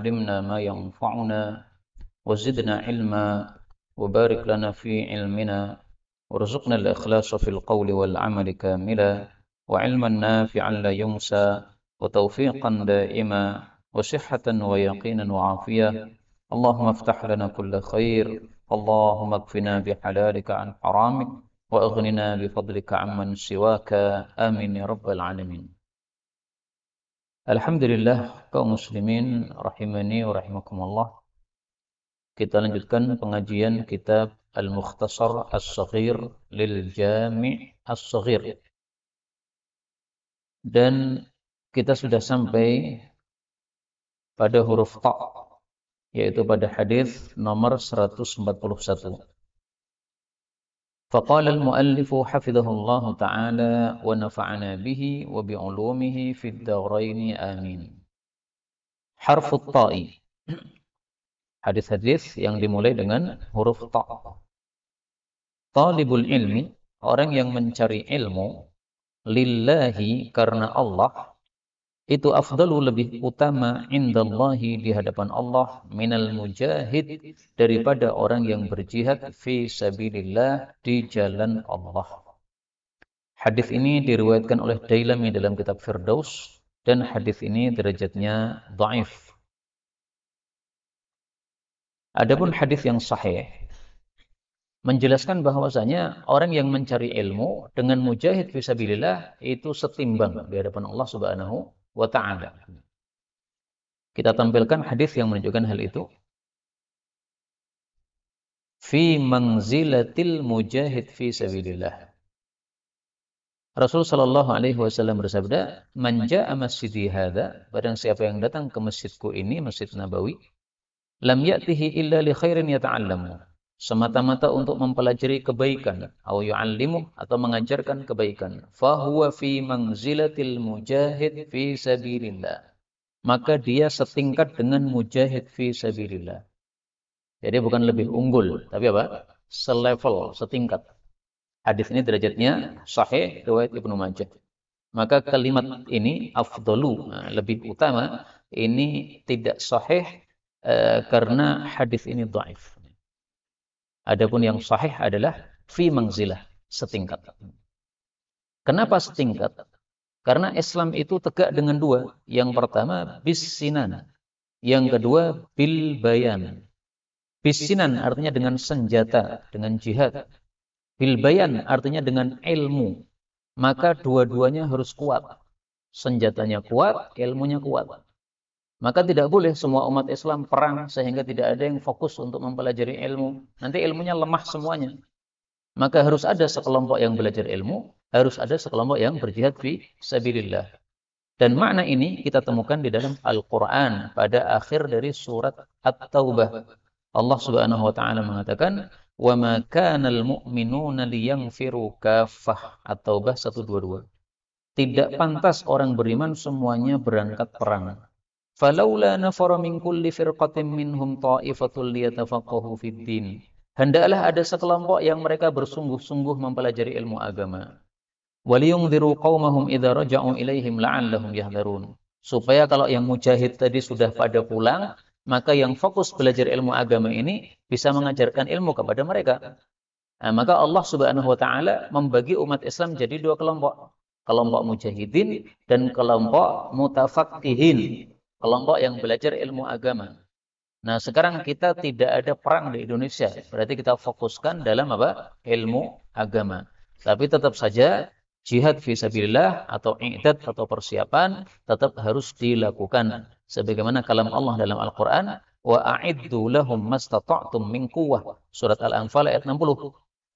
علمنا ما ينفعنا وزدنا علما وبارك لنا في علمنا وارزقنا الإخلاص في القول والعمل كاملا وعلما نافعا لا ينسى وتوفيقا دائما وصحة ويقينا وعافية. اللهم افتح لنا كل خير، اللهم اكفنا بحلالك عن حرامك وأغننا بفضلك عمن سواك، آمين يا رب العالمين. Alhamdulillah kaum muslimin rahimani wa rahimakumullah. Kita lanjutkan pengajian kitab Al-Mukhtasar As-Saghir lil Jami' As-Saghir. Dan kita sudah sampai pada huruf ta, yaitu pada hadis nomor 141. فقال المؤلف حفظه الله تعالى ونفعنا به وبعلومه في الدارين آمين. حرف الطاء. Hadis-hadis yang dimulai dengan huruf ta. Talibul ilmi, orang yang mencari ilmu, lillahi, karena Allah, itu afdalu, lebih utama, indallahi, di hadapan Allah, minal mujahid, daripada orang yang berjihad fi sabilillah, di jalan Allah. Hadis ini diriwayatkan oleh Dailami dalam kitab Firdaus, dan hadis ini derajatnya dhaif. Adapun hadis yang sahih menjelaskan bahwasanya orang yang mencari ilmu dengan mujahid fisabilillah itu setimbang di hadapan Allah Subhanahu wa taala. Kita tampilkan hadis yang menunjukkan hal itu. Fi manzilatil mujahid fisabilillah. Rasul sallallahu alaihi wasallam bersabda, "Man jaa'a masjidi hadza," barang siapa yang datang ke masjidku ini, Masjid Nabawi, lam ya'tihi illa li khairin yata'allamu, semata-mata untuk mempelajari kebaikan, atau yu'allimu, atau mengajarkan kebaikan, fahuwa fi manzilatil mujahid fi sabilillah, maka dia setingkat dengan mujahid fi sabilillah. Jadi bukan lebih unggul, tapi apa? Selevel, setingkat. Hadis ini derajatnya sahih, riwayat Ibnu Majah. Maka kalimat ini afdalu, lebih utama, ini tidak sahih karena hadis ini dhaif. Adapun yang sahih adalah fi manzilah, setingkat. Kenapa setingkat? Karena Islam itu tegak dengan dua. Yang pertama bis sinan, yang kedua bil bayan. Bis sinan artinya dengan senjata, dengan jihad. Bil bayan artinya dengan ilmu. Maka dua-duanya harus kuat. Senjatanya kuat, ilmunya kuat. Maka tidak boleh semua umat Islam perang sehingga tidak ada yang fokus untuk mempelajari ilmu. Nanti ilmunya lemah semuanya. Maka harus ada sekelompok yang belajar ilmu, harus ada sekelompok yang berjihad fi sabilillah. Dan makna ini kita temukan di dalam Al-Quran pada akhir dari surat At-Taubah. Allah Subhanahu wa taala mengatakan, "Wa ma kanal mu'minuna liyanfiru kaffah." At-Taubah 122. Tidak pantas orang beriman semuanya berangkat perang. Falaula nafara min kulli firqatin minhum ta'ifatul liyatafaqahu fid din. Hendaklah ada sekelompok yang mereka bersungguh-sungguh mempelajari ilmu agama. Waliyunziru qaumahum idza raja'u ilaihim la'allahum yahdharun. Supaya kalau yang mujahid tadi sudah pada pulang, maka yang fokus belajar ilmu agama ini bisa mengajarkan ilmu kepada mereka. Nah, maka Allah Subhanahu wa taala membagi umat Islam jadi dua kelompok. Kelompok mujahidin dan kelompok mutafaqqihin. Kelompok yang belajar ilmu agama. Nah, sekarang kita tidak ada perang di Indonesia. Berarti kita fokuskan dalam apa? Ilmu agama. Tapi tetap saja jihad fisabilillah atau i'dad atau persiapan tetap harus dilakukan. Sebagaimana kalam Allah dalam Al-Quran, wa a'iddu lahum mastata'tum min quwwah. Surat Al-Anfal ayat 60.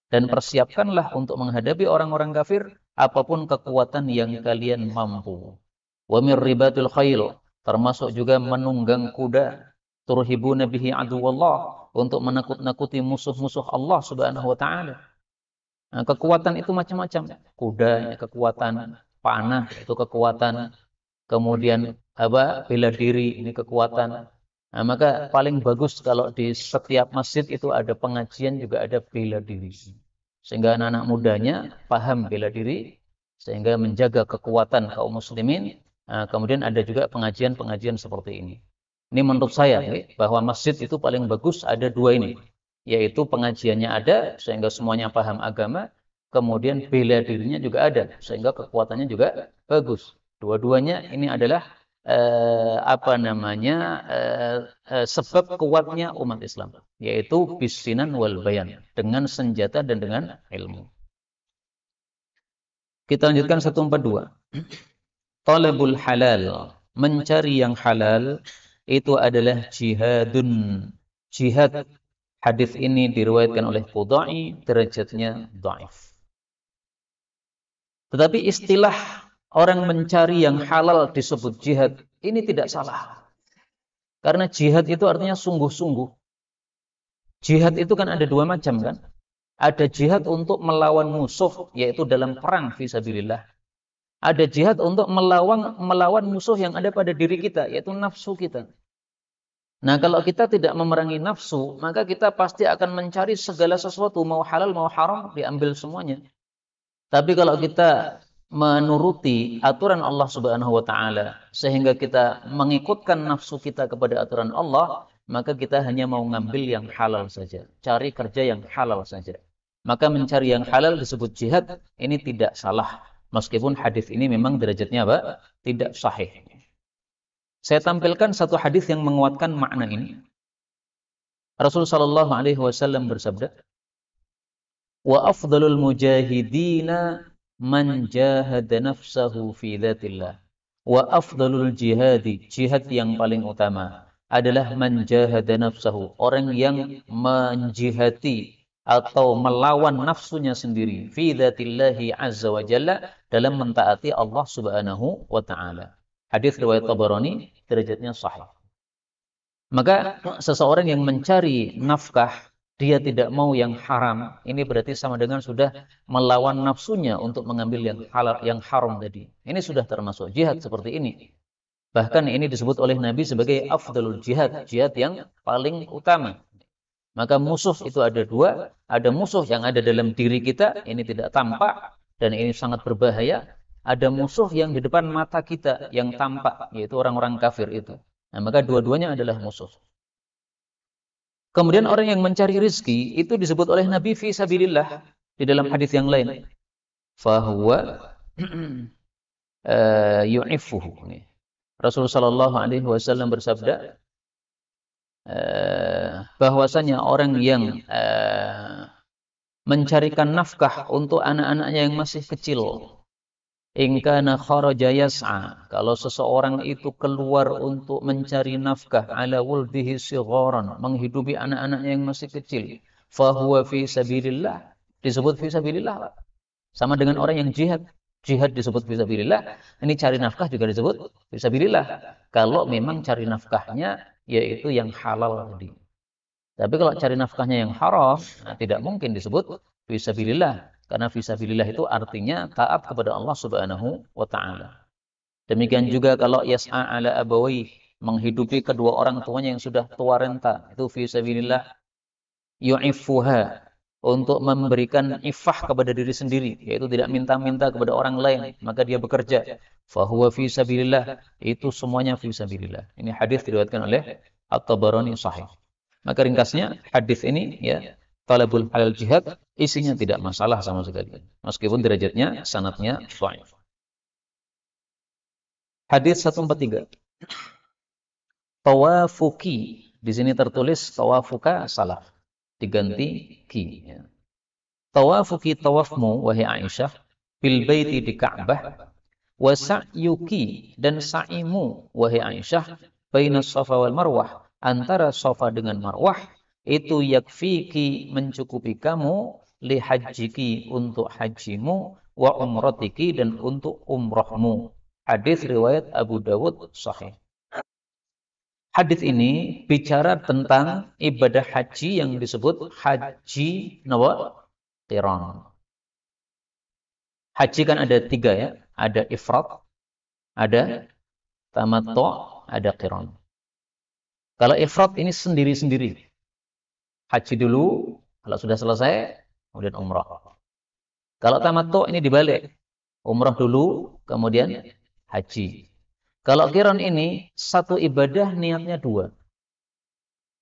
Dan persiapkanlah untuk menghadapi orang-orang kafir apapun kekuatan yang kalian mampu. Wa mir ribatul khail, termasuk juga menunggang kuda, turhibuna bihi aduwallah, untuk menakut-nakuti musuh-musuh Allah Subhanahu wa taala. Nah, kekuatan itu macam-macam. Kuda kekuatan, panah itu kekuatan, kemudian bela diri ini kekuatan. Nah, maka paling bagus kalau di setiap masjid itu ada pengajian juga ada bela diri. Sehingga anak-anak mudanya paham bela diri, sehingga menjaga kekuatan kaum muslimin. Nah, kemudian ada juga pengajian-pengajian seperti ini. Ini menurut saya bahwa masjid itu paling bagus ada dua ini, yaitu pengajiannya ada sehingga semuanya paham agama, kemudian bela dirinya juga ada sehingga kekuatannya juga bagus. Dua-duanya ini adalah sebab kuatnya umat Islam, yaitu bisinan wal bayan, dengan senjata dan dengan ilmu. Kita lanjutkan 142. Talabul halal, mencari yang halal itu adalah jihadun. Jihad. Hadis ini diriwayatkan oleh Qudai, derajatnya dhaif. Tetapi istilah orang mencari yang halal disebut jihad, ini tidak salah. Karena jihad itu artinya sungguh-sungguh. Jihad itu kan ada dua macam kan? Ada jihad untuk melawan musuh, yaitu dalam perang fisabilillah. Ada jihad untuk melawan musuh yang ada pada diri kita, yaitu nafsu kita. Nah, kalau kita tidak memerangi nafsu, maka kita pasti akan mencari segala sesuatu, mau halal, mau haram, diambil semuanya. Tapi kalau kita menuruti aturan Allah Subhanahu wa taala sehingga kita mengikutkan nafsu kita kepada aturan Allah, maka kita hanya mau ngambil yang halal saja, cari kerja yang halal saja. Maka mencari yang halal disebut jihad, ini tidak salah. Meskipun hadis ini memang derajatnya apa? Tidak sahih. Saya tampilkan satu hadis yang menguatkan makna ini. Rasulullah sallallahu alaihi wasallam bersabda, "Wa afdalul mujahidina man jahada nafsahu fi dzatillah." Wa afdalul jihadi, jihad yang paling utama adalah man jahada nafsahu, orang yang menjihati atau melawan nafsunya sendiri fi dzatillahi azza wa jalla, dalam mentaati Allah Subhanahu wa taala. Hadis riwayat Tabarani, derajatnya sahih. Maka seseorang yang mencari nafkah, dia tidak mau yang haram, ini berarti sama dengan sudah melawan nafsunya untuk mengambil yang halal, yang haram tadi. Ini sudah termasuk jihad seperti ini. Bahkan ini disebut oleh Nabi sebagai afdalul jihad, jihad yang paling utama. Maka musuh itu ada dua, ada musuh yang ada dalam diri kita, ini tidak tampak, dan ini sangat berbahaya. Ada musuh yang di depan mata kita, yang tampak, yaitu orang-orang kafir itu. Nah, maka dua-duanya adalah musuh. Kemudian orang yang mencari rizki, itu disebut oleh Nabi fi sabilillah, di dalam hadis yang lain. Fahuwa yu'ifuhu. Rasulullah sallallahu alaihi wasallam bersabda, bahwasanya orang yang mencarikan nafkah untuk anak-anaknya yang masih kecil, in kana kharaja yas'a, kalau seseorang itu keluar untuk mencari nafkah ala wuldihi sigharan, menghidupi anak-anaknya yang masih kecil, fahuwa fi sabilillah, disebut fi sabilillah, sama dengan orang yang jihad. Jihad disebut fisabilillah, ini cari nafkah juga disebut fisabilillah. Kalau memang cari nafkahnya yaitu yang halal tadi. Tapi kalau cari nafkahnya yang haram, nah, tidak mungkin disebut fisabilillah, karena fisabilillah itu artinya taat kepada Allah Subhanahu wa taala. Demikian juga kalau yas'a ala abawai, menghidupi kedua orang tuanya yang sudah tua renta, itu fisabilillah. Yu'iffuha, untuk memberikan ifah kepada diri sendiri, yaitu tidak minta-minta kepada orang lain, maka dia bekerja. Fahuwa fi sabilillah, itu semuanya fi sabilillah. Ini hadis diriwayatkan oleh At-Tabarani sahih. Maka ringkasnya hadis ini ya, talabul halal jihad, isinya tidak masalah sama sekali. Meskipun derajatnya, sanadnya dhaif. Hadis 143. Tawafuki, di sini tertulis tawafuka salah, diganti ki. Ya. Tawafuki, tawafmu wahai Aisyah, bil baiti di Ka'bah, wa sa'yuki, dan sa'imu wahai Aisyah, baina Safa wal Marwah, antara Safa dengan Marwah, itu yakfiki, mencukupi kamu, li hajjiki, untuk hajimu, wa umratiki, dan untuk umrahmu. Hadis riwayat Abu Dawud sahih. Hadis ini bicara tentang ibadah haji yang disebut haji qiran. Haji kan ada 3 ya, ada ifrat, ada tamattu, ada qiran. Kalau ifrat ini sendiri-sendiri. Haji dulu, kalau sudah selesai, kemudian umrah. Kalau tamattu ini dibalik. Umrah dulu, kemudian haji. Kalau qiran ini satu ibadah niatnya dua.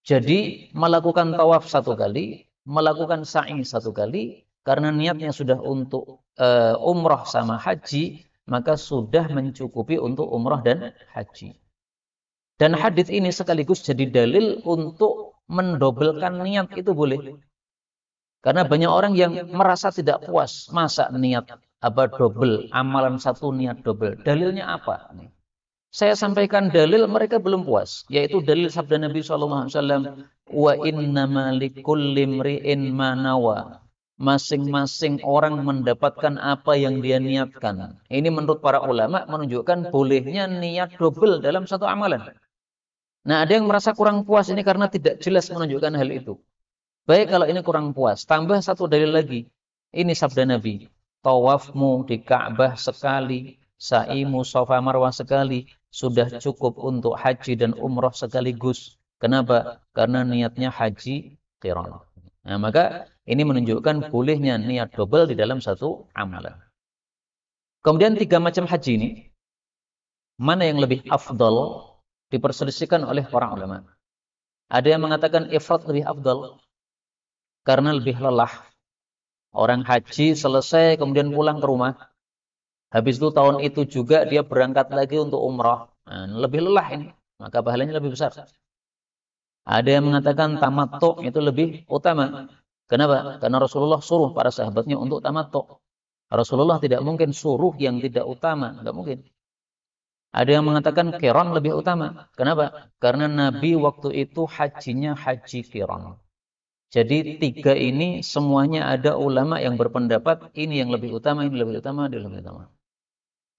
Jadi melakukan tawaf satu kali, melakukan sa'i satu kali, karena niatnya sudah untuk umrah sama haji, maka sudah mencukupi untuk umrah dan haji. Dan hadis ini sekaligus jadi dalil untuk mendobelkan niat itu boleh. Karena banyak orang yang merasa tidak puas, masa niat apa double, amalan satu niat double. Dalilnya apa? Saya sampaikan dalil mereka belum puas, yaitu dalil sabda Nabi SAW, wa innama likulli imri'in ma nawa. Masing-masing orang mendapatkan apa yang dia niatkan. Ini menurut para ulama menunjukkan bolehnya niat double dalam satu amalan. Nah, ada yang merasa kurang puas ini karena tidak jelas menunjukkan hal itu. Baik kalau ini kurang puas, tambah satu dalil lagi. Ini sabda Nabi, tawafmu di Ka'bah sekali, sa'imu Safa Marwah sekali, sudah cukup untuk haji dan umroh sekaligus. Kenapa? Karena niatnya haji qiran. Nah, maka ini menunjukkan bolehnya niat double di dalam satu amalan. Kemudian 3 macam haji ini, mana yang lebih afdal, diperselisihkan oleh para ulama. Ada yang mengatakan ifrat lebih afdal, karena lebih lelah. Orang haji selesai kemudian pulang ke rumah. Habis itu tahun itu juga dia berangkat lagi untuk umrah. Nah, lebih lelah ini, maka pahalanya lebih besar. Ada yang mengatakan tamattu itu lebih utama. Kenapa? Karena Rasulullah suruh para sahabatnya untuk tamattu. Rasulullah tidak mungkin suruh yang tidak utama, enggak mungkin. Ada yang mengatakan qiran lebih utama. Kenapa? Karena Nabi waktu itu hajinya haji qiran. Jadi 3 ini semuanya ada ulama yang berpendapat ini yang lebih utama, ini lebih utama, ini lebih utama.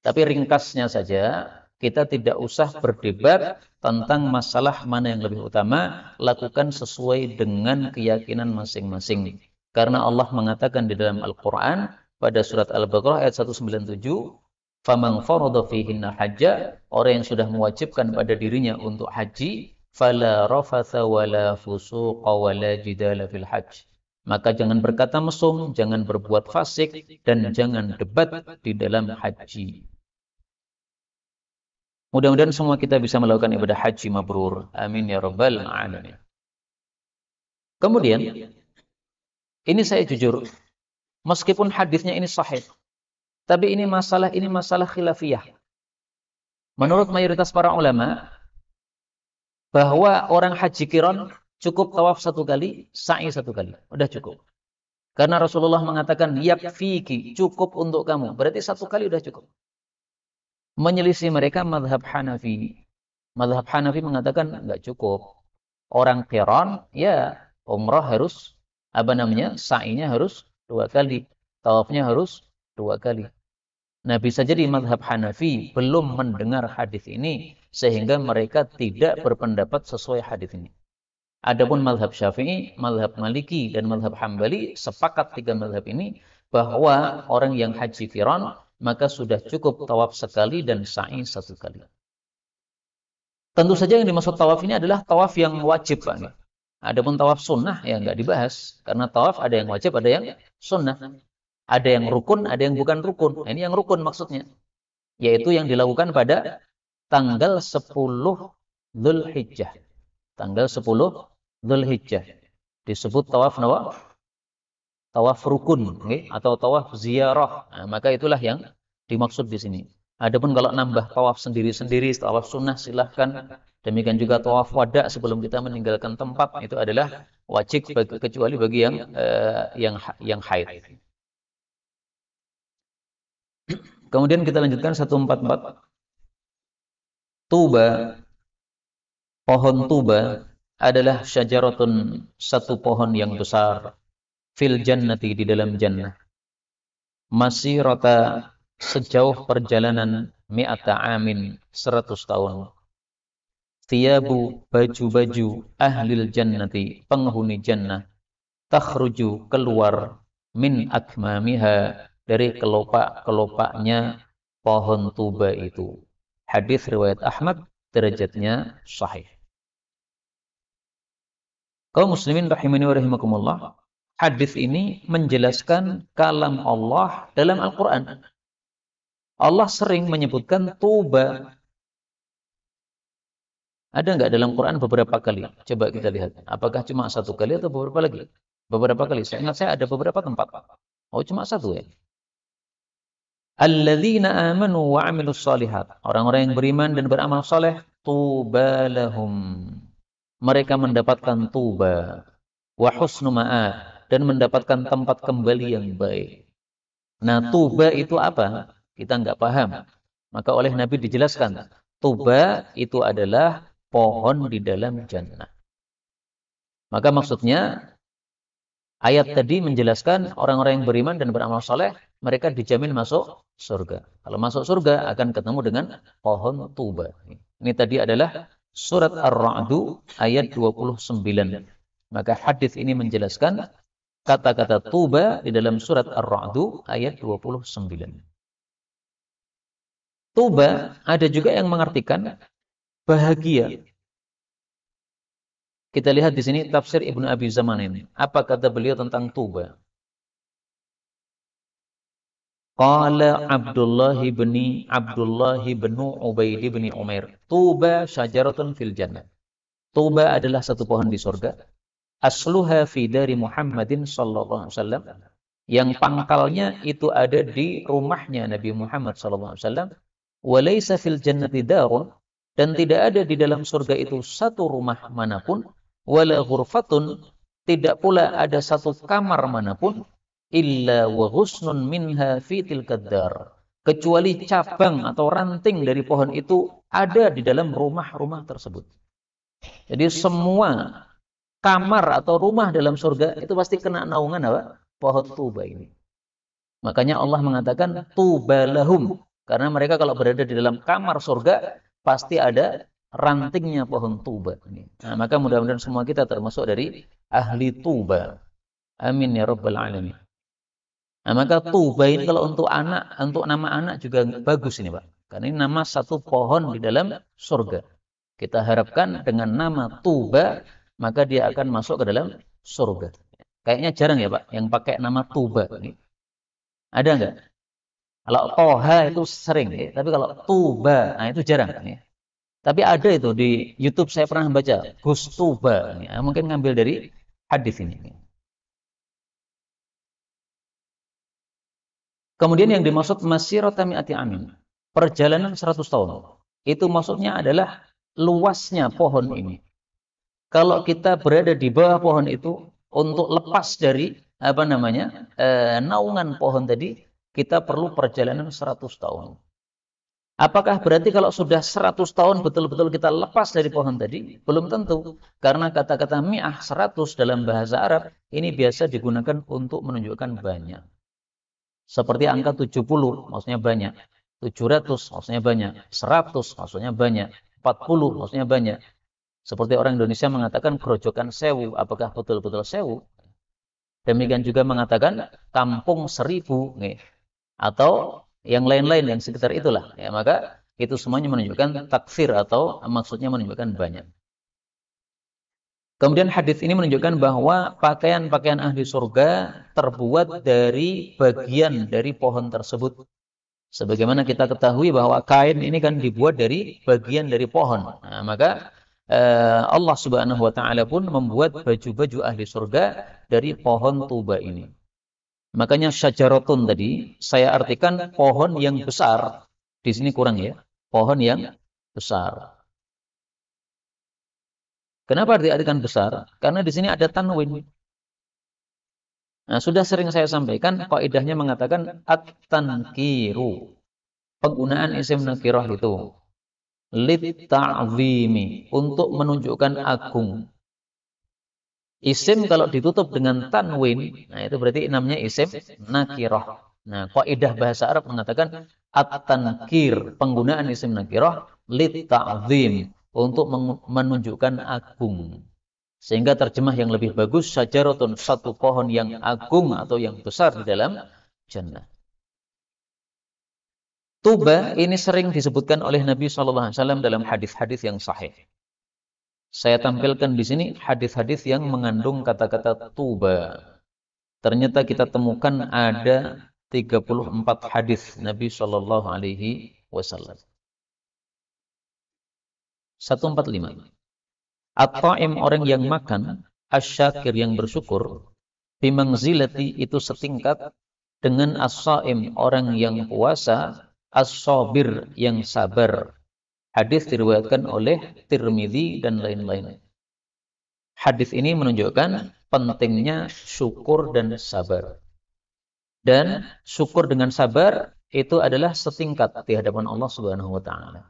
Tapi ringkasnya saja, kita tidak usah berdebat tentang masalah mana yang lebih utama, lakukan sesuai dengan keyakinan masing-masing. Karena Allah mengatakan di dalam Al-Quran, pada surat Al-Baqarah ayat 197, "Faman farada fihinna hajja", orang yang sudah mewajibkan pada dirinya untuk haji, "fala rafatha wala fusuqa wala jidala fil hajj", maka jangan berkata mesum, jangan berbuat fasik, dan jangan debat di dalam haji. Mudah-mudahan semua kita bisa melakukan ibadah haji mabrur. Amin ya rabbal alamin. Kemudian, ini saya jujur, meskipun hadisnya ini sahih, tapi ini masalah khilafiyah. Menurut mayoritas para ulama, bahwa orang haji qiran cukup tawaf 1 kali, sa'i 1 kali. Udah cukup. Karena Rasulullah mengatakan, yakfiki, cukup untuk kamu. Berarti 1 kali udah cukup. Menyelisih mereka mazhab Hanafi. Mazhab Hanafi mengatakan enggak cukup. Orang qiran, ya umrah harus, sa'inya harus 2 kali. Tawafnya harus 2 kali. Nah, bisa jadi mazhab Hanafi belum mendengar hadis ini, sehingga mereka tidak berpendapat sesuai hadis ini. Adapun mazhab Syafi'i, mazhab Maliki, dan mazhab Hambali, sepakat 3 mazhab ini, bahwa orang yang haji qiran, maka sudah cukup tawaf sekali dan sa'i 1 kali. Tentu saja yang dimaksud tawaf ini adalah tawaf yang wajib, Pak. Adapun tawaf sunnah ya enggak dibahas, karena tawaf ada yang wajib, ada yang sunnah. Ada yang rukun, ada yang bukan rukun. Nah, ini yang rukun maksudnya, yaitu yang dilakukan pada tanggal 10 Dzulhijjah. Tanggal 10 Dzulhijjah. Disebut tawaf nawa, tawaf rukun, okay? Atau tawaf ziarah. Nah, maka itulah yang dimaksud di sini. Adapun kalau nambah tawaf sendiri-sendiri, tawaf sunnah silahkan. Demikian juga tawaf wada sebelum kita meninggalkan tempat, itu adalah wajib kecuali bagi yang haid. Kemudian kita lanjutkan 144. Tuba, pohon tuba adalah syajaratun, satu pohon yang besar, fil jannati, di dalam jannah. Masirata, sejauh perjalanan, mi'ata amin, 100 tahun. Thiyabu, baju-baju, ahlil jannati, penghuni jannah, takhruju, keluar, min akmamiha, dari kelopak-kelopaknya pohon tuba itu. Hadis riwayat Ahmad, derajatnya sahih. Kaum muslimin rahimani wa rahimakumullah, hadis ini menjelaskan kalam Allah dalam Al-Quran. Allah sering menyebutkan tuba. Ada nggak dalam Quran beberapa kali? Coba kita lihat. Apakah cuma satu kali atau beberapa lagi? Beberapa kali. Saya ingat saya ada beberapa tempat. Oh, cuma satu ya. Alladzina amanu wa amilus solihat. Orang-orang yang beriman dan beramal soleh. Tuba lahum. Mereka mendapatkan tuba. Wa husnu ma'ad. Dan mendapatkan tempat kembali yang baik. Nah, tuba itu apa? Kita nggak paham. Maka oleh Nabi dijelaskan. Tuba itu adalah pohon di dalam jannah. Maka maksudnya ayat tadi menjelaskan orang-orang yang beriman dan beramal soleh, mereka dijamin masuk surga. Kalau masuk surga akan ketemu dengan pohon tuba. Ini tadi adalah surat Ar-Ra'du ayat 29. Maka hadis ini menjelaskan kata-kata tuba di dalam surat Ar-Ra'du ayat 29. Tuba ada juga yang mengartikan bahagia. Kita lihat di sini tafsir Ibnu Abi Zaman ini. Apa kata beliau tentang tuba? Qala Abdullah bin Ubaid bin Umair. Tuba syajaratun fil jannah. Tuba adalah satu pohon di surga. Asluha fi dari Muhammadin sallallahu alaihi wasallam. Yang pangkalnya itu ada di rumahnya Nabi Muhammad sallallahu alaihi wasallam. Wa laysa fil jannati darun, dan tidak ada di dalam surga itu satu rumah manapun, wala ghurfatun, tidak pula ada satu kamar manapun, illa wa ghusnun minha fi tilkad dar, kecuali cabang atau ranting dari pohon itu ada di dalam rumah-rumah tersebut. Jadi semua kamar atau rumah dalam surga itu pasti kena naungan apa? Pohon tuba ini. Makanya Allah mengatakan tuba lahum, karena mereka kalau berada di dalam kamar surga pasti ada rantingnya pohon tuba. Nah, maka mudah-mudahan semua kita termasuk dari ahli tuba. Amin ya rabbal alamin. Nah, maka tuba ini kalau untuk anak, untuk nama anak juga bagus ini, Pak. Karena ini nama satu pohon di dalam surga. Kita harapkan dengan nama tuba, maka dia akan masuk ke dalam surga. Kayaknya jarang ya, Pak, yang pakai nama tuba ini. Ada nggak? Kalau toha itu sering ya, tapi kalau tuba, nah itu jarang ya. Tapi ada itu di YouTube saya pernah baca, Gus Tuba. Ya, mungkin ngambil dari hadis ini. Kemudian yang dimaksud masirata mi'ati amin, perjalanan 100 tahun. Itu maksudnya adalah luasnya pohon ini. Kalau kita berada di bawah pohon itu untuk lepas dari naungan pohon tadi, kita perlu perjalanan 100 tahun. Apakah berarti kalau sudah 100 tahun betul-betul kita lepas dari pohon tadi? Belum tentu. Karena kata-kata mi'ah 100 dalam bahasa Arab ini biasa digunakan untuk menunjukkan banyak. Seperti angka 70 maksudnya banyak. 700 maksudnya banyak. 100 maksudnya banyak. 40 maksudnya banyak. Seperti orang Indonesia mengatakan grojokan sewu. Apakah betul-betul sewu? Demikian juga mengatakan kampung 1000. Atau yang lain-lain yang sekitar itulah. Ya, maka itu semuanya menunjukkan takfir atau maksudnya menunjukkan banyak. Kemudian hadis ini menunjukkan bahwa pakaian-pakaian ahli surga terbuat dari bagian dari pohon tersebut. Sebagaimana kita ketahui bahwa kain ini kan dibuat dari bagian dari pohon. Nah, maka Allah Subhanahu wa taala pun membuat baju-baju ahli surga dari pohon tuba ini. Makanya syajaratun tadi saya artikan pohon yang besar. Di sini kurang ya. Pohon yang besar. Kenapa diartikan besar? Karena di sini ada tanwin. Nah, sudah sering saya sampaikan kaidahnya mengatakan at-tankiru. Penggunaan isim nakirah itu lit ta'zimi, untuk menunjukkan agung. Isim kalau ditutup dengan tanwin, nah itu berarti namanya isim nakirah. Nah, kaidah bahasa Arab mengatakan at-tankir, penggunaan isim nakirah lit ta'zim, untuk menunjukkan agung. Sehingga terjemah yang lebih bagus syajaratun, satu pohon yang agung atau yang besar di dalam jannah. Tuba ini sering disebutkan oleh Nabi SAW dalam hadis-hadis yang sahih. Saya tampilkan di sini hadis-hadis yang mengandung kata-kata tuba. Ternyata kita temukan ada 34 hadis Nabi Shallallahu Alaihi Wasallam. 145. At-ta'im orang yang makan, asyakir yang bersyukur, bimangzilati itu setingkat dengan as-shaim orang yang puasa, as-sabir yang sabar. Hadis diriwayatkan oleh Tirmidzi dan lain-lain. Hadis ini menunjukkan pentingnya syukur dan sabar. Dan syukur dengan sabar itu adalah setingkat di hadapan Allah Subhanahu wa taala.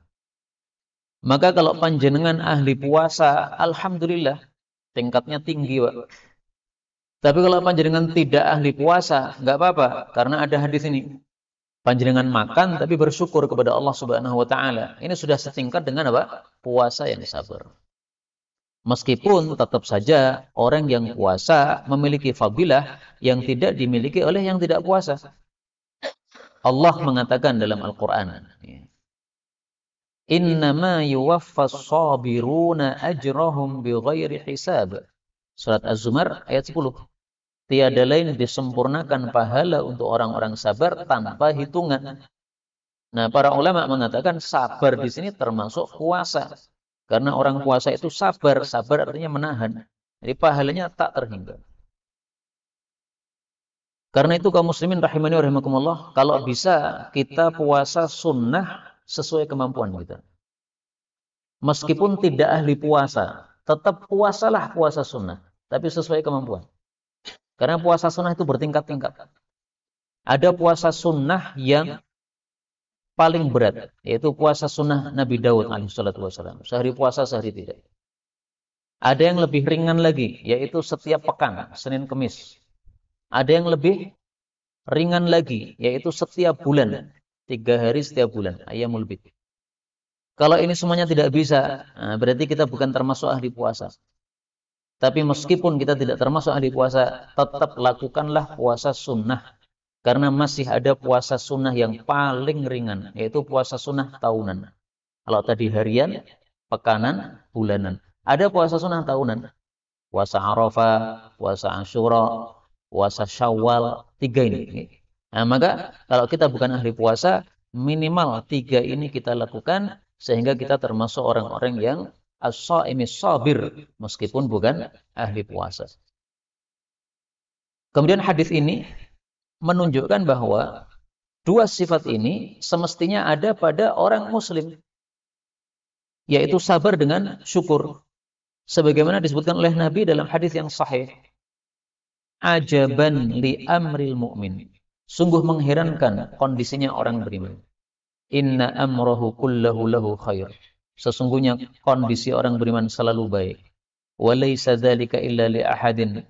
Maka kalau panjenengan ahli puasa, alhamdulillah, tingkatnya tinggi, Pak. Tapi kalau panjenengan tidak ahli puasa, nggak apa-apa, karena ada hadis ini. Panjenengan makan tapi bersyukur kepada Allah Subhanahu wa taala. Ini sudah setingkat dengan apa? Puasa yang sabar. Meskipun tetap saja orang yang puasa memiliki fadilah yang tidak dimiliki oleh yang tidak puasa. Allah mengatakan dalam Al-Qur'an, innama yuwaffas sabiruna ajrahum bighairi hisab. Surat Az-Zumar ayat 10. Tiada lain disempurnakan pahala untuk orang-orang sabar tanpa hitungan. Nah, para ulama mengatakan sabar di sini termasuk puasa. Karena orang puasa itu sabar, sabar artinya menahan. Jadi pahalanya tak terhingga. Karena itu kaum muslimin rahimani wa rahimakumullah, kalau bisa kita puasa sunnah sesuai kemampuan kita. Meskipun tidak ahli puasa, tetap puasalah puasa sunnah, tapi sesuai kemampuan. Karena puasa sunnah itu bertingkat-tingkat. Ada puasa sunnah yang paling berat, yaitu puasa sunnah Nabi Daud alaihissalam. Sehari puasa, sehari tidak. Ada yang lebih ringan lagi, yaitu setiap pekan, Senin Kemis. Ada yang lebih ringan lagi, yaitu setiap bulan, 3 hari setiap bulan, Ayyamul Bid. Kalau ini semuanya tidak bisa, berarti kita bukan termasuk ahli puasa. Tapi meskipun kita tidak termasuk ahli puasa, tetap lakukanlah puasa sunnah. Karena masih ada puasa sunnah yang paling ringan, yaitu puasa sunnah tahunan. Kalau tadi harian, pekanan, bulanan. Ada puasa sunnah tahunan. Puasa Arafah, puasa Asyura, puasa Syawal, 3 ini. Nah, maka kalau kita bukan ahli puasa, minimal 3 ini kita lakukan sehingga kita termasuk orang-orang yang as-shaimis sabir meskipun bukan ahli puasa. Kemudian hadis ini menunjukkan bahwa 2 sifat ini semestinya ada pada orang muslim, yaitu sabar dengan syukur. Sebagaimana disebutkan oleh Nabi dalam hadis yang sahih. Ajaban li amril mu'min. Sungguh mengherankan kondisinya orang beriman. Inna amrahu kullahu lahu khair. Sesungguhnya kondisi orang beriman selalu baik. Wa laysa dzalika illa li ahadin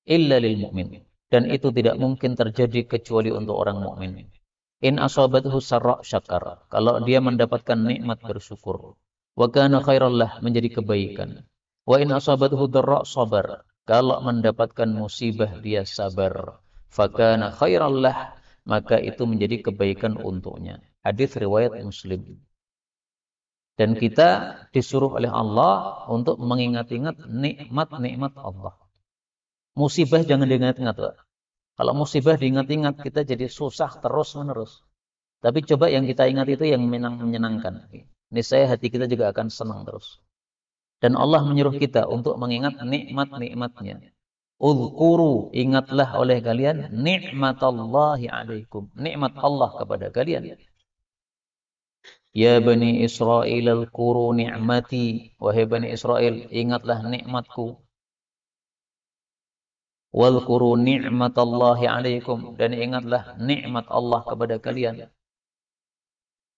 illa lil mu'min. Dan itu tidak mungkin terjadi kecuali untuk orang mukmin. In asabathu sarra syakar. Kalau dia mendapatkan nikmat bersyukur. Wa kana khairal lah, menjadi kebaikan. Wa in asabathu dharra sabar. Kalau mendapatkan musibah dia sabar. Fa kana khairal lah, maka itu menjadi kebaikan untuknya. Hadis riwayat Muslim. Dan kita disuruh oleh Allah untuk mengingat-ingat nikmat-nikmat Allah. Musibah jangan diingat-ingat, Pak. Kalau musibah diingat-ingat, kita jadi susah terus-menerus. Tapi coba yang kita ingat itu yang menyenangkan. Niscaya hati kita juga akan senang terus. Dan Allah menyuruh kita untuk mengingat nikmat-nikmatnya. Uzkuru, ingatlah oleh kalian nikmatallahi alaikum. Nikmat Allah kepada kalian. Ya Bani Israel al-kuru ni'mati. Wahai Bani Israel, ingatlah nikmatku. Walkuru ni'matallahi alaikum. Dan ingatlah nikmat Allah kepada kalian.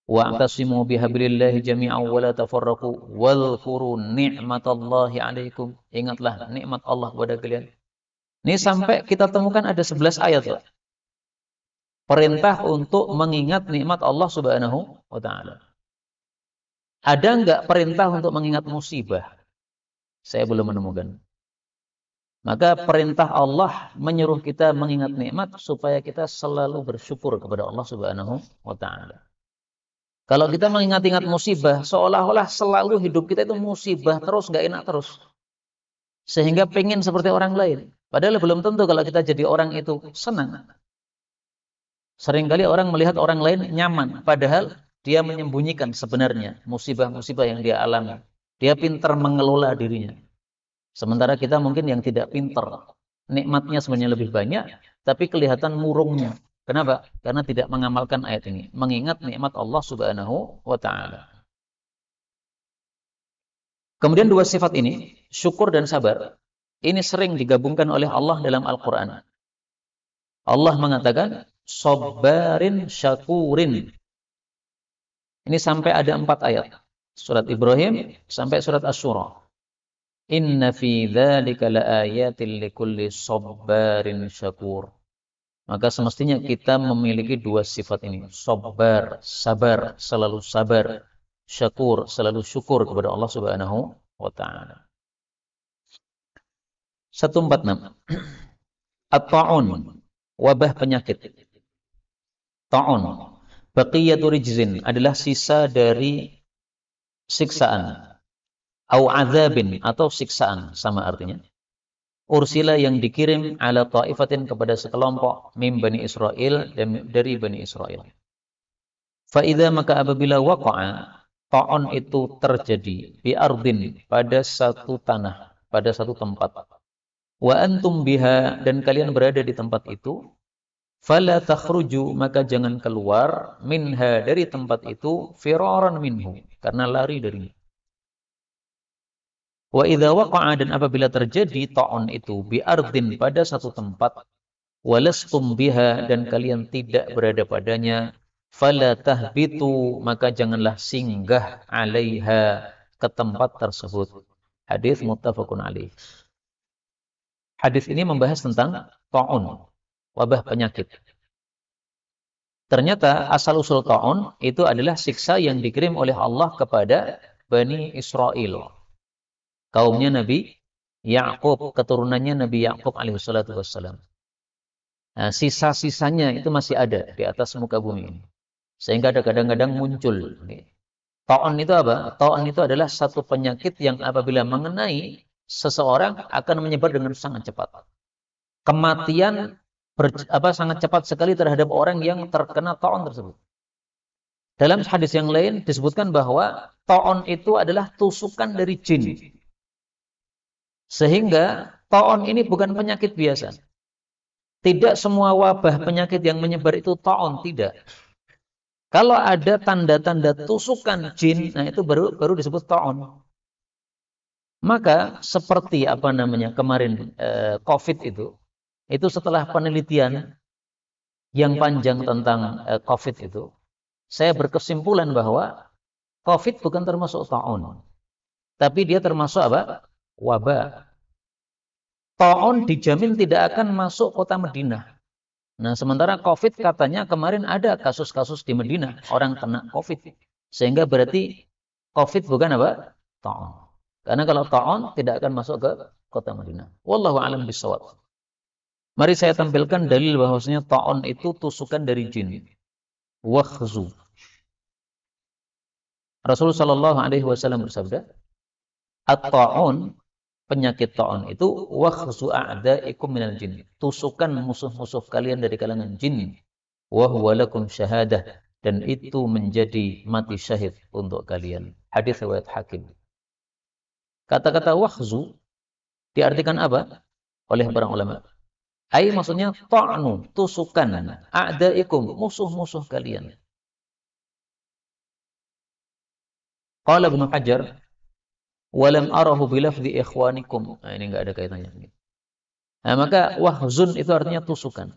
Wa'tasimu bihablillahi jami'an wa la tafarraqu. Walkuru ni'matallahi alaikum. Ingatlah nikmat Allah kepada kalian. Ini sampai kita temukan ada 11 ayat, Pak. Perintah untuk mengingat nikmat Allah Subhanahu wa ta'ala. Ada enggak perintah untuk mengingat musibah? Saya belum menemukan. Maka perintah Allah menyuruh kita mengingat nikmat supaya kita selalu bersyukur kepada Allah Subhanahu wa ta'ala. Kalau kita mengingat-ingat musibah, seolah-olah selalu hidup kita itu musibah terus, enggak enak terus. Sehingga pengen seperti orang lain. Padahal belum tentu kalau kita jadi orang itu senang. Seringkali orang melihat orang lain nyaman, padahal dia menyembunyikan sebenarnya musibah-musibah yang dia alami. Dia pintar mengelola dirinya. Sementara kita mungkin yang tidak pintar. Nikmatnya sebenarnya lebih banyak, tapi kelihatan murungnya. Kenapa? Karena tidak mengamalkan ayat ini. Mengingat nikmat Allah Subhanahu wa ta'ala. Kemudian dua sifat ini, syukur dan sabar, ini sering digabungkan oleh Allah dalam Al-Quran. Allah mengatakan, sabarin syakurin. Ini sampai ada 4 ayat. Surat Ibrahim sampai surat Asy-Syura. Inna fi dzalika laayatil likulli sabarin syakur. Maka semestinya kita memiliki dua sifat ini. Sabar, sabar, selalu sabar. Syakur, selalu syukur kepada Allah Subhanahu wa ta'ala. 146. At-ta'un, wabah penyakit. Ta'un, baqiyatu rijzin, adalah sisa dari siksaan. Au azabin, atau siksaan, sama artinya. Ursila, yang dikirim ala ta'ifatin, kepada sekelompok mim Bani Israel, dari Bani Israel. Fa'idha, maka apabila waqa'a, ta'un itu terjadi bi ardin, pada satu tanah, pada satu tempat. Wa antum biha, dan kalian berada di tempat itu. Fala takhruju, maka jangan keluar, minha, dari tempat itu, firaran minhu, karena lari darinya. Wa idza waqa'a, dan apabila terjadi ta'un itu bi ardin, pada satu tempat, walastum biha, dan kalian tidak berada padanya, fala tahbitu, maka janganlah singgah alaiha, ke tempat tersebut. Hadis muttafaqun alaih. Hadis ini membahas tentang ta'un, wabah penyakit. Ternyata asal-usul ta'un itu adalah siksa yang dikirim oleh Allah kepada Bani Israel. Kaumnya Nabi Ya'qub, keturunannya Nabi Ya'qub alaihissalatu wassalam. Nah, sisa-sisanya itu masih ada di atas muka bumi ini. Sehingga ada kadang-kadang muncul. Ta'un itu apa? Ta'un itu adalah satu penyakit yang apabila mengenai seseorang akan menyebar dengan sangat cepat. Kematian sangat cepat sekali terhadap orang yang terkena ta'un tersebut. Dalam hadis yang lain disebutkan bahwa ta'un itu adalah tusukan dari jin. Sehingga ta'un ini bukan penyakit biasa. Tidak semua wabah penyakit yang menyebar itu ta'un, tidak. Kalau ada tanda-tanda tusukan jin, nah itu baru disebut ta'un. Maka seperti kemarin COVID itu setelah penelitian yang panjang tentang COVID itu, saya berkesimpulan bahwa COVID bukan termasuk ta'un, tapi dia termasuk apa? Wabah. Ta'un dijamin tidak akan masuk kota Madinah. Nah, sementara COVID katanya kemarin ada kasus-kasus di Madinah, orang kena COVID. Sehingga berarti COVID bukan apa? Ta'un. Karena kalau ta'un tidak akan masuk ke kota Madinah. Wallahu a'lam bishawab. Mari saya tampilkan dalil bahwasanya ta'un itu tusukan dari jin. Wakhzu. Rasulullah sallallahu alaihi wasallam bersabda, at-ta'un, penyakit ta'un itu, wakhzu a'da'ikum minal jin, tusukan musuh-musuh kalian dari kalangan jin, wa huwa lakum syahadah, dan itu menjadi mati syahid untuk kalian. Hadis riwayat Hakim. Kata-kata wakhzu diartikan apa oleh para ulama? Ai, maksudnya ta'nu, tusukan, a'da'ikum, musuh-musuh kalian. Qala Ibnu Hajar, walam arahu bilafzi ikhwanikum. Nah, ini enggak ada kaitannya. Nah, maka wahzun itu artinya tusukan.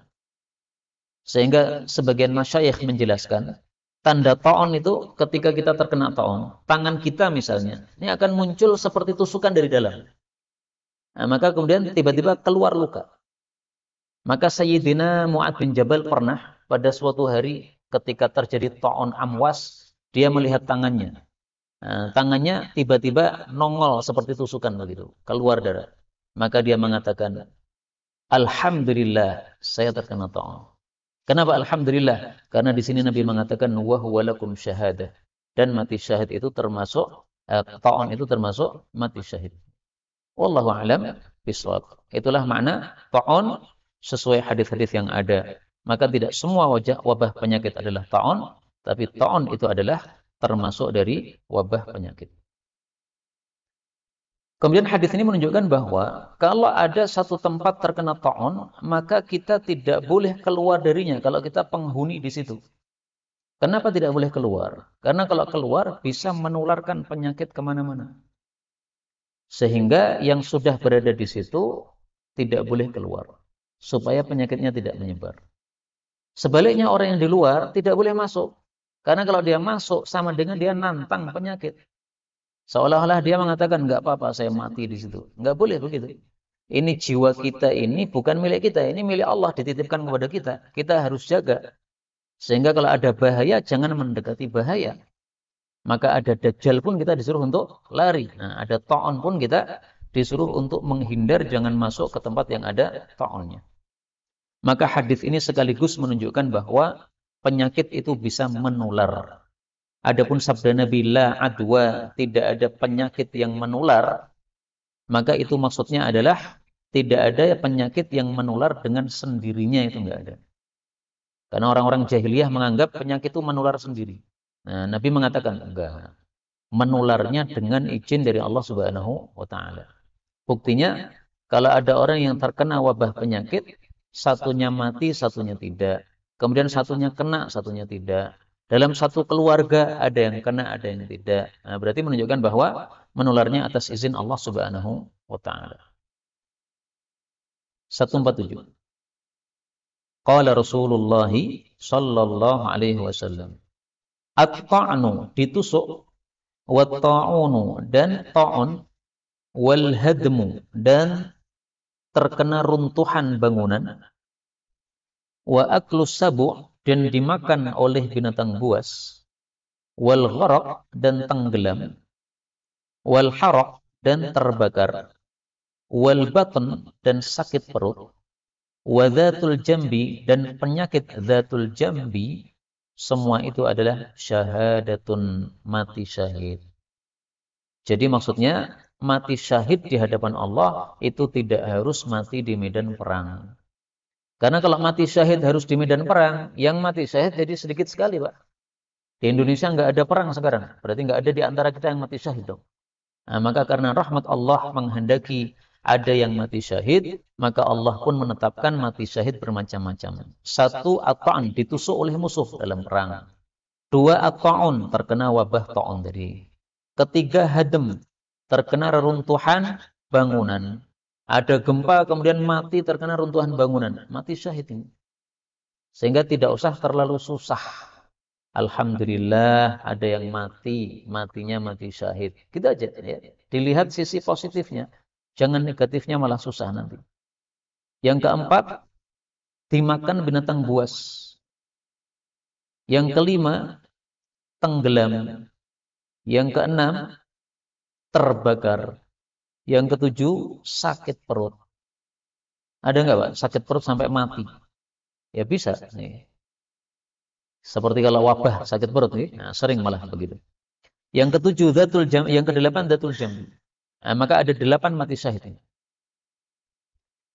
Sehingga sebagian masyayikh menjelaskan, tanda ta'un itu ketika kita terkena ta'un, tangan kita misalnya, ini akan muncul seperti tusukan dari dalam. Nah, maka kemudian tiba-tiba keluar luka. Maka Sayyidina Mu'ad bin Jabal pernah pada suatu hari ketika terjadi ta'un amwas, dia melihat tangannya. Nah, tangannya tiba-tiba nongol seperti tusukan begitu, keluar darah. Maka dia mengatakan, alhamdulillah, saya terkena ta'un. Kenapa alhamdulillah? Karena di sini Nabi mengatakan wa huwa lakum syahadah, dan mati syahid itu termasuk ta'un itu termasuk mati syahid. Wallahu a'lam bishawab. Itulah makna ta'un sesuai hadis-hadis yang ada. Maka tidak semua wabah penyakit adalah ta'un, Tapi ta'un itu adalah termasuk dari wabah penyakit. Kemudian hadis ini menunjukkan bahwa kalau ada satu tempat terkena ta'un, maka kita tidak boleh keluar darinya kalau kita penghuni di situ. Kenapa tidak boleh keluar? Karena kalau keluar bisa menularkan penyakit kemana-mana. Sehingga yang sudah berada di situ tidak boleh keluar. Supaya penyakitnya tidak menyebar. Sebaliknya orang yang di luar tidak boleh masuk. Karena kalau dia masuk sama dengan dia nantang penyakit. Seolah-olah dia mengatakan, enggak apa-apa, saya mati di situ. Enggak boleh begitu. Ini jiwa kita ini bukan milik kita, ini milik Allah, dititipkan kepada kita. Kita harus jaga. Sehingga kalau ada bahaya, jangan mendekati bahaya. Maka ada dajjal pun kita disuruh untuk lari. Nah, ada ta'un pun kita disuruh untuk menghindar, jangan masuk ke tempat yang ada ta'unnya. Maka hadis ini sekaligus menunjukkan bahwa penyakit itu bisa menular. Adapun sabda Nabi la adwa, tidak ada penyakit yang menular, maka itu maksudnya adalah tidak ada penyakit yang menular dengan sendirinya, itu enggak ada. Karena orang-orang jahiliyah menganggap penyakit itu menular sendiri. Nah, Nabi mengatakan enggak. Menularnya dengan izin dari Allah Subhanahu wa taala. Buktinya kalau ada orang yang terkena wabah penyakit, satunya mati, satunya tidak. Kemudian satunya kena, satunya tidak. Dalam satu keluarga ada yang kena, ada yang tidak. Nah, berarti menunjukkan bahwa menularnya atas izin Allah Subhanahu wa taala. 147. Qala Rasulullah sallallahu alaihi wasallam. At-ta'nu, ditusuk, wa ta'unu, dan ta'un, wal hadmu, dan terkena runtuhan bangunan, wa aklus sabu', dan dimakan oleh binatang buas, wal gharaq, dan tenggelam, wal haraq, dan terbakar, wal batn, dan sakit perut, wa dzatul jambi, dan penyakit dzatul jambi, semua itu adalah syahadatun, mati syahid. Jadi maksudnya mati syahid di hadapan Allah itu tidak harus mati di medan perang. Karena kalau mati syahid harus di medan perang, yang mati syahid jadi sedikit sekali, Pak. Di Indonesia nggak ada perang sekarang, berarti nggak ada di antara kita yang mati syahid dong. Nah, maka karena rahmat Allah menghendaki ada yang mati syahid, maka Allah pun menetapkan mati syahid bermacam-macam. 1, at-ta'an, ditusuk oleh musuh dalam perang. 2, at-ta'un, terkena wabah ta'un tadi. 3, hadam, terkena reruntuhan bangunan. Ada gempa kemudian mati terkena runtuhan bangunan, mati syahid ini. Sehingga tidak usah terlalu susah. Alhamdulillah ada yang mati, matinya mati syahid. Gitu aja ya. Dilihat sisi positifnya. Jangan negatifnya malah susah nanti. Yang keempat, dimakan binatang buas. Yang kelima, tenggelam. Yang keenam, terbakar. Yang ketujuh, sakit perut. Ada nggak, Pak? Sakit perut sampai mati? Ya bisa. Nih. Seperti kalau wabah sakit perut, nih. Nah, sering malah begitu. Yang ketujuh, dzatul jam. Yang kedelapan, dzatul jam. Nah, maka ada 8 mati syahid ini.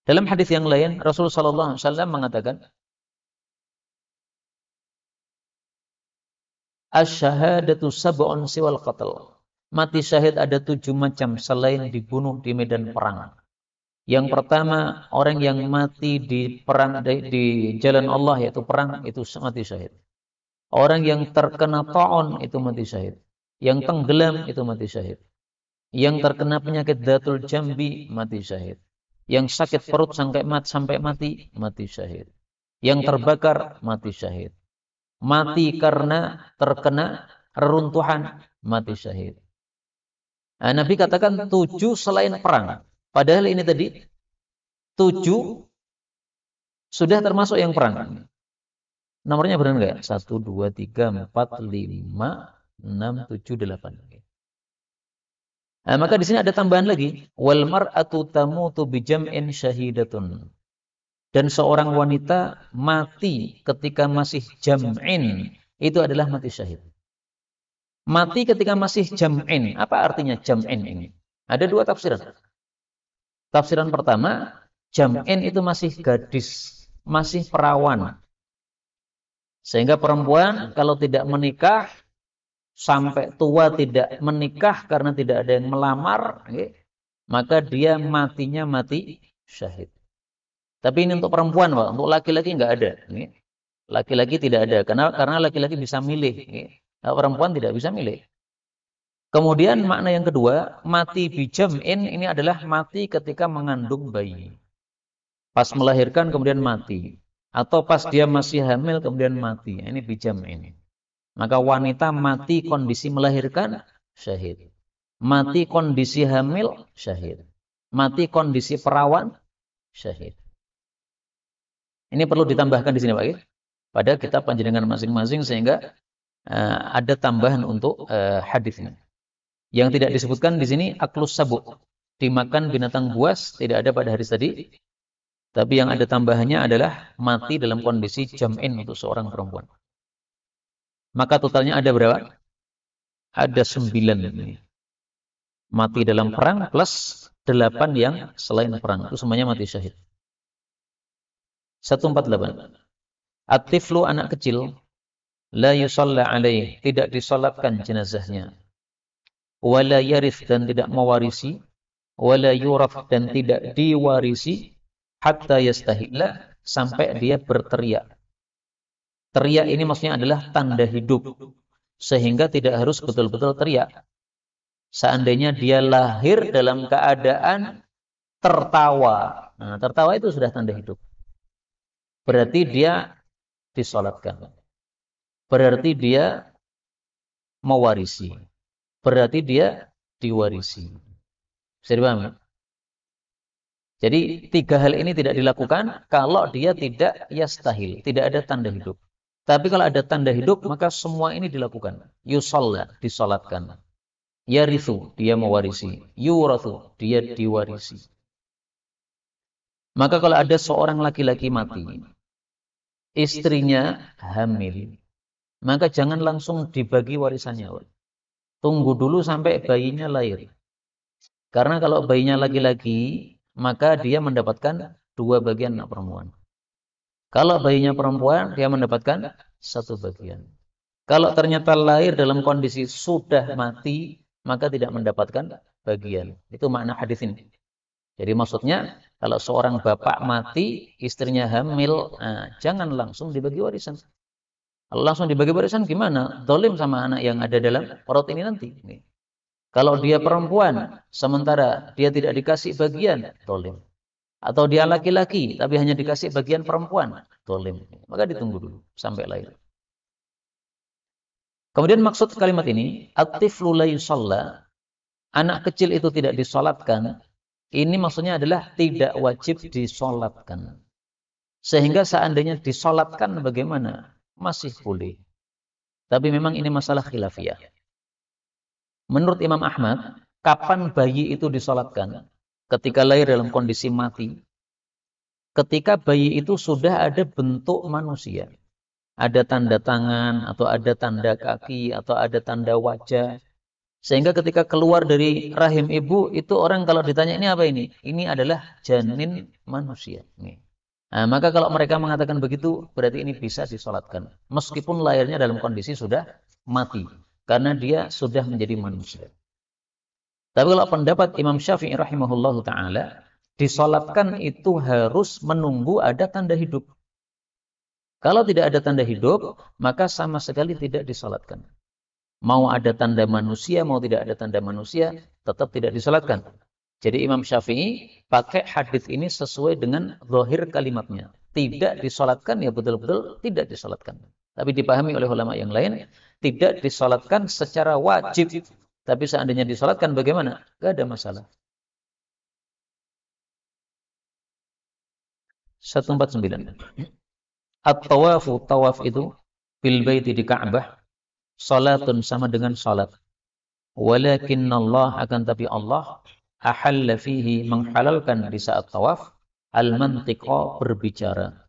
Dalam hadis yang lain, Rasulullah SAW mengatakan, Asyhadatu sab'un siwal qatl. Mati syahid ada 7 macam selain dibunuh di medan perang. Yang pertama, orang yang mati di perang di jalan Allah, yaitu perang, itu mati syahid. Orang yang terkena ta'un itu mati syahid. Yang tenggelam itu mati syahid. Yang terkena penyakit dzatul jambi mati syahid. Yang sakit perut sampai mati, mati syahid. Yang terbakar mati syahid. Mati karena terkena reruntuhan mati syahid. Nah, Nabi katakan 7 selain perang. Padahal ini tadi 7 sudah termasuk yang perang. Nomornya benar nggak? 1, 2, 3, 4, 5, 6, 7, 8. Nah, maka di sini ada tambahan lagi. Wal mar'atu tamutu bijam'in syahidatun. Dan seorang wanita mati ketika masih jam'in. Itu adalah mati syahid. Mati ketika masih jam'in. Apa artinya jam'in ini? Ada 2 tafsiran. Tafsiran pertama, jam'in itu masih gadis, masih perawan. Sehingga perempuan kalau tidak menikah sampai tua tidak menikah karena tidak ada yang melamar, maka dia matinya mati syahid. Tapi ini untuk perempuan, Pak. Untuk laki-laki nggak ada. Laki-laki tidak ada karena laki-laki bisa milih. Perempuan tidak bisa milih. Kemudian makna yang kedua, mati bijam'in ini adalah mati ketika mengandung bayi. Pas melahirkan kemudian mati. Atau pas dia masih hamil kemudian mati. Ini bijam'in. Maka wanita mati kondisi melahirkan, syahid. Mati kondisi hamil, syahid. Mati kondisi perawan, syahid. Ini perlu ditambahkan di sini, Pak. Pada kitab panjenengan masing-masing sehingga ada tambahan untuk hadisnya. Yang tidak disebutkan di sini aklus sabuk, dimakan binatang buas, tidak ada pada hadis tadi. Tapi yang ada tambahannya adalah mati dalam kondisi jam'in untuk seorang perempuan. Maka totalnya ada berapa? Ada 9 ini. Mati dalam perang plus 8 yang selain perang. Itu semuanya mati syahid. 148. At-tiflu anak kecil la yusalla alaih, tidak disolatkan jenazahnya. Wala yarith, dan tidak mewarisi. Wala yuraf, dan tidak diwarisi. Hatta yastahilla, sampai dia berteriak. Teriak ini maksudnya adalah tanda hidup. Sehingga tidak harus betul-betul teriak. Seandainya dia lahir dalam keadaan tertawa. Nah, tertawa itu sudah tanda hidup. Berarti dia disolatkan. Berarti dia mewarisi. Berarti dia diwarisi. Bisa dipahami? Jadi 3 hal ini tidak dilakukan kalau dia tidak yastahil, tidak ada tanda hidup. Tapi kalau ada tanda hidup, maka semua ini dilakukan. Yusalla, disolatkan. Yarithu, dia mewarisi. Yurathu, dia diwarisi. Maka kalau ada seorang laki-laki mati, istrinya hamil, maka jangan langsung dibagi warisannya. Tunggu dulu sampai bayinya lahir. Karena kalau bayinya laki-laki, maka dia mendapatkan 2 bagian anak perempuan. Kalau bayinya perempuan, dia mendapatkan 1 bagian. Kalau ternyata lahir dalam kondisi sudah mati, maka tidak mendapatkan bagian. Itu makna hadis ini. Jadi maksudnya, kalau seorang bapak mati, istrinya hamil, jangan langsung dibagi warisan. Kalau langsung dibagi warisan gimana? Zalim sama anak yang ada dalam perut ini nanti. Kalau dia perempuan, sementara dia tidak dikasih bagian, zalim. Atau dia laki-laki, tapi hanya dikasih bagian perempuan, zalim. Maka ditunggu dulu sampai lahir. Kemudian maksud kalimat ini, at-tiflu la yusalla, anak kecil itu tidak disolatkan. Ini maksudnya adalah tidak wajib disolatkan. Sehingga seandainya disolatkan bagaimana? Masih boleh. Tapi memang ini masalah khilafiyah. Menurut Imam Ahmad, kapan bayi itu disolatkan? Ketika lahir dalam kondisi mati. Ketika bayi itu sudah ada bentuk manusia. Ada tanda tangan, atau ada tanda kaki, atau ada tanda wajah. Sehingga ketika keluar dari rahim ibu, itu orang kalau ditanya ini apa ini? Ini adalah janin manusia. Nah, maka kalau mereka mengatakan begitu, berarti ini bisa disolatkan. Meskipun lahirnya dalam kondisi sudah mati. Karena dia sudah menjadi manusia. Tapi kalau pendapat Imam Syafi'i rahimahullahu ta'ala, disolatkan itu harus menunggu ada tanda hidup. Kalau tidak ada tanda hidup, maka sama sekali tidak disolatkan. Mau ada tanda manusia, mau tidak ada tanda manusia, tetap tidak disolatkan. Jadi Imam Syafi'i pakai hadis ini sesuai dengan zahir kalimatnya. Tidak disolatkan, ya betul-betul tidak disolatkan. Tapi dipahami oleh ulama yang lain, tidak disolatkan secara wajib. Tapi seandainya disolatkan bagaimana? Gak ada masalah. 149. At-tawafu, tawaf itu bil baiti di Ka'bah, salatun sama dengan salat. Walakin Allah, akan tapi Allah ahalla fihi, menghalalkan di saat tawaf, al-mantiqa, berbicara.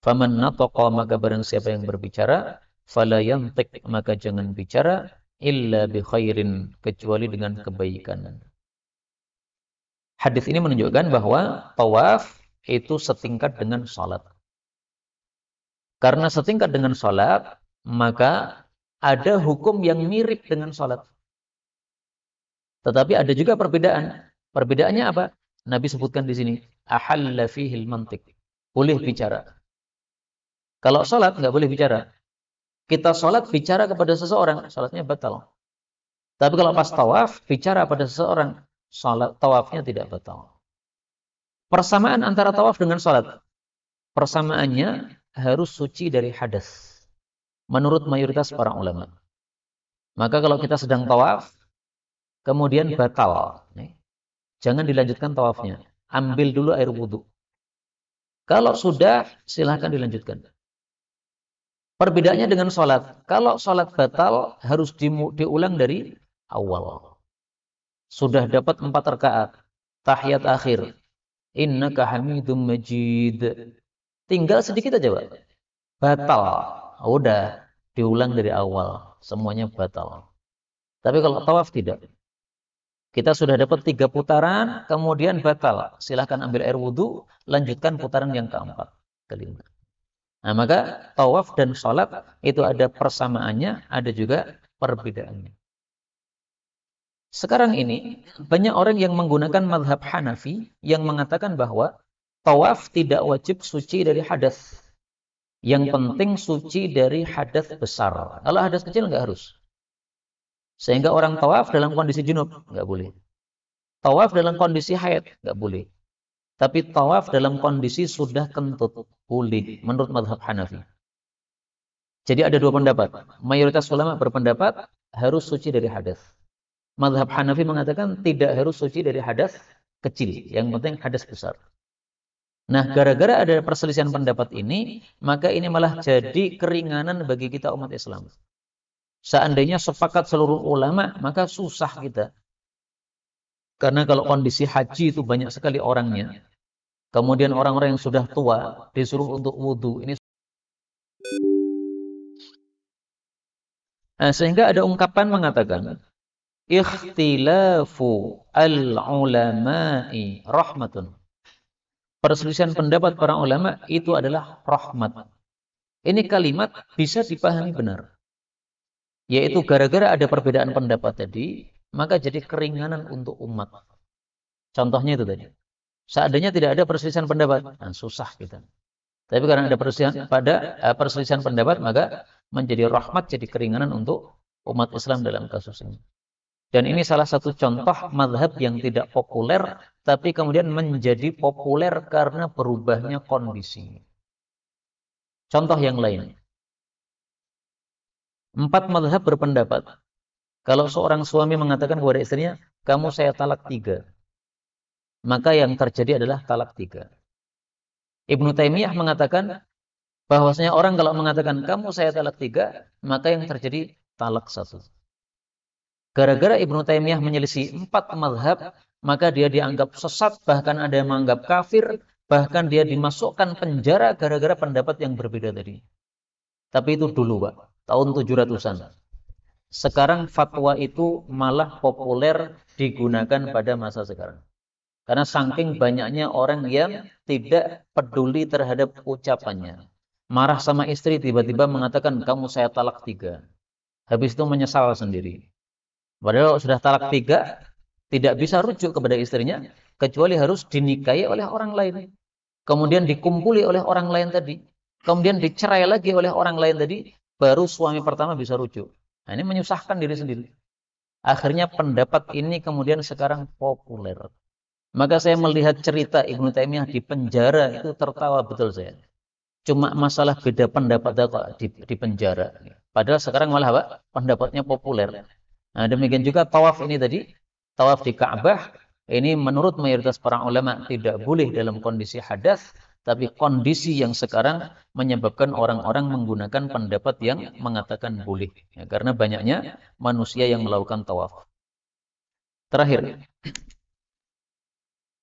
Faman nataqa, maka barang siapa yang berbicara, fala yantiq, maka jangan bicara, illa bi khairin, kecuali dengan kebaikan. Hadis ini menunjukkan bahwa tawaf itu setingkat dengan salat. Karena setingkat dengan sholat, maka ada hukum yang mirip dengan sholat. Tetapi ada juga perbedaan. Perbedaannya apa? Nabi sebutkan di sini, ahalla fihil mantiq. Boleh bicara. Kalau sholat nggak boleh bicara. Kita sholat bicara kepada seseorang, sholatnya batal. Tapi kalau pas tawaf, bicara pada seseorang, sholat tawafnya tidak batal. Persamaan antara tawaf dengan sholat. Persamaannya harus suci dari hadas. Menurut mayoritas para ulama. Maka kalau kita sedang tawaf, kemudian batal. Jangan dilanjutkan tawafnya. Ambil dulu air wudhu. Kalau sudah, silahkan dilanjutkan. Perbedaannya dengan sholat. Kalau sholat batal, harus diulang dari awal. Sudah dapat 4 rakaat. Tahiyat akhir. Innaka hamidum majid. Tinggal sedikit aja, Pak. Batal. Udah, diulang dari awal. Semuanya batal. Tapi kalau tawaf tidak. Kita sudah dapat 3 putaran, kemudian batal. Silahkan ambil air wudhu, lanjutkan putaran yang keempat, kelima. Nah, maka tawaf dan sholat itu ada persamaannya, ada juga perbedaannya. Sekarang ini, banyak orang yang menggunakan mazhab Hanafi yang mengatakan bahwa tawaf tidak wajib suci dari hadas. Yang penting suci dari hadas besar. Kalau hadas kecil nggak harus. Sehingga orang tawaf dalam kondisi junub, nggak boleh. Tawaf dalam kondisi haid, nggak boleh. Tapi tawaf dalam kondisi sudah kentut, boleh, menurut mazhab Hanafi. Jadi ada 2 pendapat. Mayoritas ulama berpendapat harus suci dari hadas. Mazhab Hanafi mengatakan tidak harus suci dari hadas kecil, yang penting hadas besar. Nah, gara-gara ada perselisihan pendapat ini, maka ini malah jadi keringanan bagi kita umat Islam. Seandainya sepakat seluruh ulama, maka susah kita. Karena kalau kondisi haji itu banyak sekali orangnya. Kemudian orang-orang yang sudah tua disuruh untuk wudhu. Nah, sehingga ada ungkapan mengatakan, ikhtilafu al-ulama'i rahmatun. Perselisihan pendapat para ulama itu adalah rahmat. Ini kalimat bisa dipahami benar. Yaitu gara-gara ada perbedaan pendapat tadi, maka jadi keringanan untuk umat. Contohnya itu tadi. Seandainya tidak ada perselisihan pendapat, nah susah kita. Tapi karena ada perselisihan pendapat, maka menjadi rahmat, jadi keringanan untuk umat Islam dalam kasus ini. Dan ini salah satu contoh mazhab yang tidak populer, tapi kemudian menjadi populer karena berubahnya kondisi. Contoh yang lain. 4 mazhab berpendapat, kalau seorang suami mengatakan kepada istrinya, kamu saya talak 3. Maka yang terjadi adalah talak 3. Ibnu Taimiyah mengatakan, bahwasanya orang kalau mengatakan, kamu saya talak 3, maka yang terjadi talak 1. Gara-gara Ibnu Taimiyah menyelisih 4 mazhab, maka dia dianggap sesat, bahkan ada yang menganggap kafir, bahkan dia dimasukkan penjara gara-gara pendapat yang berbeda tadi. Tapi itu dulu, Pak, tahun 700-an. Sekarang fatwa itu malah populer digunakan pada masa sekarang. Karena saking banyaknya orang yang tidak peduli terhadap ucapannya. Marah sama istri, tiba-tiba mengatakan, kamu saya talak 3. Habis itu menyesal sendiri. Padahal sudah talak 3, tidak bisa rujuk kepada istrinya, kecuali harus dinikahi oleh orang lain. Kemudian dikumpuli oleh orang lain tadi. Kemudian dicerai lagi oleh orang lain tadi, baru suami pertama bisa rujuk. Nah, ini menyusahkan diri sendiri. Akhirnya pendapat ini kemudian sekarang populer. Maka saya melihat cerita Ibnu Taimiyah di penjara itu tertawa betul saya. Cuma masalah beda pendapat kok di penjara. Padahal sekarang malah Pak, pendapatnya populer. Nah, demikian juga tawaf ini tadi, tawaf di Ka'bah, ini menurut mayoritas para ulama tidak boleh dalam kondisi hadas, tapi kondisi yang sekarang menyebabkan orang-orang menggunakan pendapat yang mengatakan boleh. Ya, karena banyaknya manusia yang melakukan tawaf. Terakhir,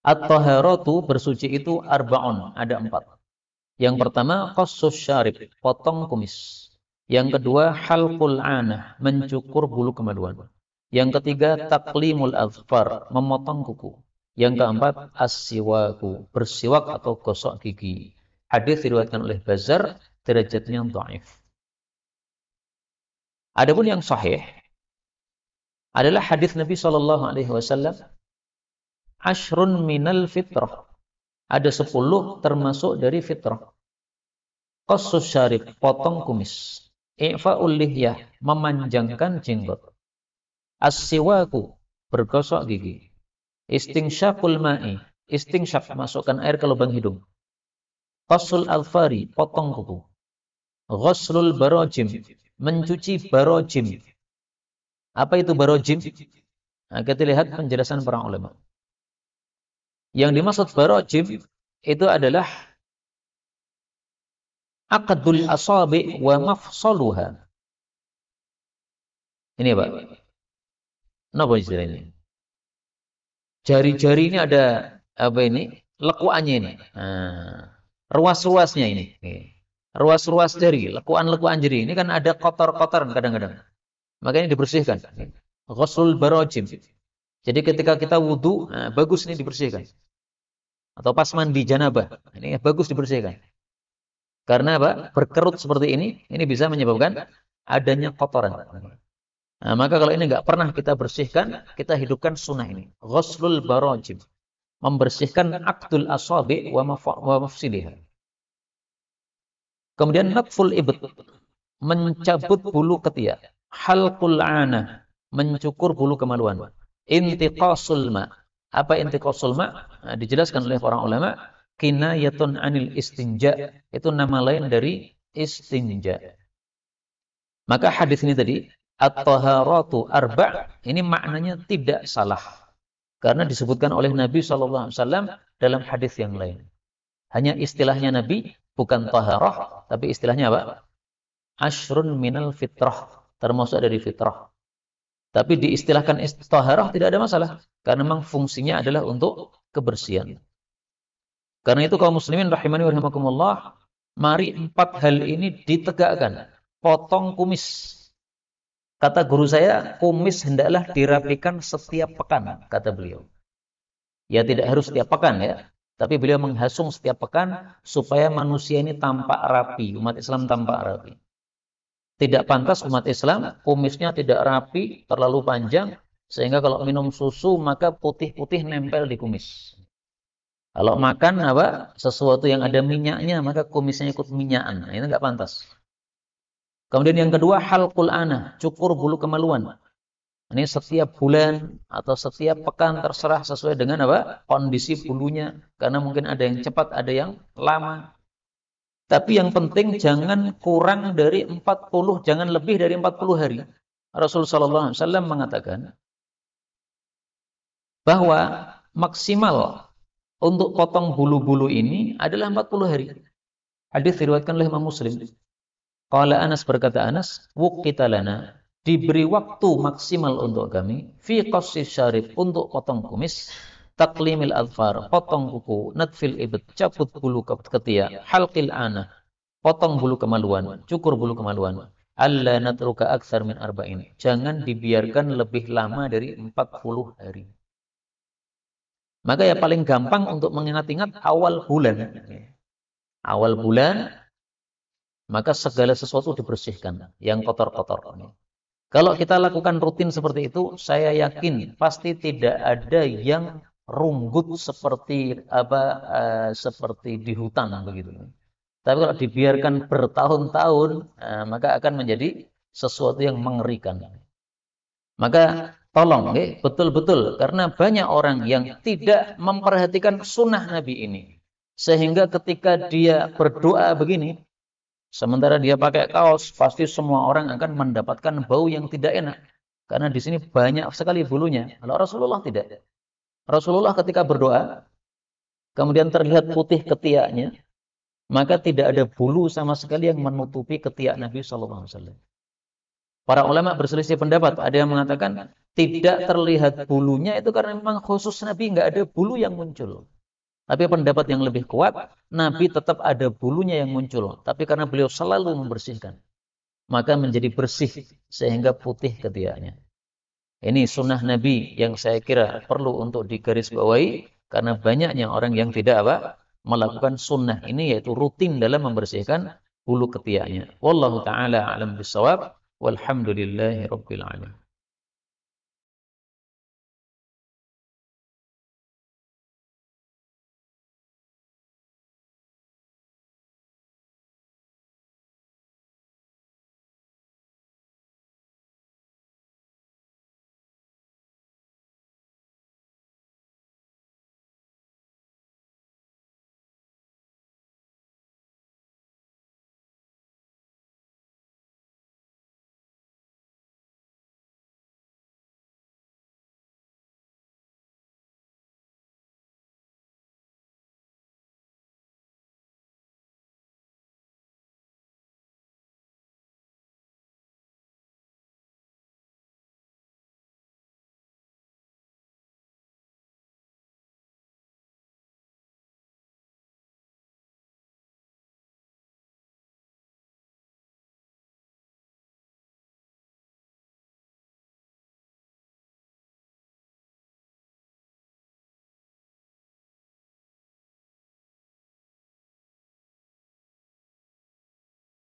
at-taharatu bersuci itu arba'un, ada 4. Yang pertama, qassus syarib, potong kumis. Yang kedua, halqul anah, mencukur bulu kemaluan. Yang ketiga, taklimul azfar, memotong kuku. Yang keempat, as-siwaku, bersiwak atau gosok gigi. Hadis diriwayatkan oleh Bazzar derajatnya dhaif. Adapun yang sahih adalah hadis Nabi sallallahu alaihi wasallam, ashrun minal fitrah. Ada 10 termasuk dari fitrah. Qassus syarib, potong kumis. I'fa'ul lihyah, memanjangkan jenggot. As-siwaku, bergosok gigi. Istinsyaqul ma'i, istinsyak, masukkan air ke lubang hidung. Qassul alfari, potong kuku. Ghuslul barojim, mencuci barojim. Apa itu barojim? Nah, kita lihat penjelasan para ulama. Yang dimaksud barojim itu adalah aqdul asabi wa mafsaluha. Ini Pak. Napa istilahnya? Jari-jari ini ada apa ini? Lekuannya ini. Nah, ruas-ruasnya ini. Ruas-ruas jari, lekuan-lekuan jari. Ini kan ada kotor-kotoran kadang-kadang. Makanya dibersihkan. Ghuslul barojim. Jadi ketika kita wudu, nah, bagus ini dibersihkan. Atau pas mandi janabah, ini bagus dibersihkan. Karena apa? Berkerut seperti ini bisa menyebabkan adanya kotoran. Nah, maka kalau ini nggak pernah kita bersihkan, kita hidupkan sunnah ini. Ghuslul barojim. Membersihkan aqdul asabi wa mafsiliha. Kemudian natful ibd. Mencabut bulu ketiak. Halqul anah. Mencukur bulu kemaluan. Intiqasul ma. Apa intiqasul ma? Nah, dijelaskan oleh para ulama, kinayatun anil istinja, itu nama lain dari istinja. Maka hadis ini tadi, at-taharatu arba', ini maknanya tidak salah. Karena disebutkan oleh Nabi SAW dalam hadis yang lain. Hanya istilahnya Nabi, bukan taharah, tapi istilahnya apa? Ashrun minal fitrah, termasuk dari fitrah. Tapi diistilahkan taharah tidak ada masalah. Karena memang fungsinya adalah untuk kebersihan. Karena itu kaum muslimin rahimani wa rahimakumullah, mari 4 hal ini ditegakkan. Potong kumis. Kata guru saya, kumis hendaklah dirapikan setiap pekan, kata beliau. Ya tidak harus setiap pekan ya. Tapi beliau menghasung setiap pekan supaya manusia ini tampak rapi. Umat Islam tampak rapi. Tidak pantas umat Islam kumisnya tidak rapi, terlalu panjang, sehingga kalau minum susu maka putih-putih nempel di kumis. Kalau makan sesuatu yang ada minyaknya, maka kumisnya ikut minyakan. Nah, ini nggak pantas. Kemudian yang kedua, halqul anah, cukur bulu kemaluan. Ini setiap bulan atau setiap pekan, terserah sesuai dengan kondisi bulunya. Karena mungkin ada yang cepat, ada yang lama. Tapi yang penting jangan kurang dari 40, jangan lebih dari 40 hari. Rasulullah SAW mengatakan bahwa maksimal untuk potong bulu-bulu ini adalah 40 hari. Hadis diriwayatkan oleh Imam Muslim. Qala Anas, berkata Anas, wuqita lana, diberi waktu maksimal untuk kami, fi qassis syarib, untuk potong kumis, taklimil adfar, potong kuku, natfil ibd, cabut bulu ketiak, halqil anah, potong bulu kemaluan, cukur bulu kemaluan. Alla natruka aktsar min arba'in. Jangan dibiarkan lebih lama dari 40 hari. Maka ya paling gampang untuk mengingat-ingat awal bulan. Awal bulan, maka segala sesuatu dibersihkan, yang kotor-kotor. Kalau kita lakukan rutin seperti itu, saya yakin pasti tidak ada yang runggut seperti seperti di hutan begitu. Tapi kalau dibiarkan bertahun-tahun, maka akan menjadi sesuatu yang mengerikan. Maka tolong, betul-betul, karena banyak orang yang tidak memperhatikan sunnah Nabi ini. Sehingga ketika dia berdoa begini, sementara dia pakai kaos, pasti semua orang akan mendapatkan bau yang tidak enak. Karena di sini banyak sekali bulunya. Kalau Rasulullah tidak. Rasulullah ketika berdoa, kemudian terlihat putih ketiaknya, maka tidak ada bulu sama sekali yang menutupi ketiak Nabi SAW. Para ulama berselisih pendapat. Ada yang mengatakan tidak terlihat bulunya itu karena memang khusus Nabi nggak ada bulu yang muncul. Tapi pendapat yang lebih kuat, Nabi tetap ada bulunya yang muncul. Tapi karena beliau selalu membersihkan, maka menjadi bersih sehingga putih ketiaknya. Ini sunnah Nabi yang saya kira perlu untuk digarisbawahi, karena banyaknya orang yang tidak melakukan sunnah ini, yaitu rutin dalam membersihkan bulu ketiaknya. Wallahu taala alam bisawab. Walhamdulillahi rabbil alamin.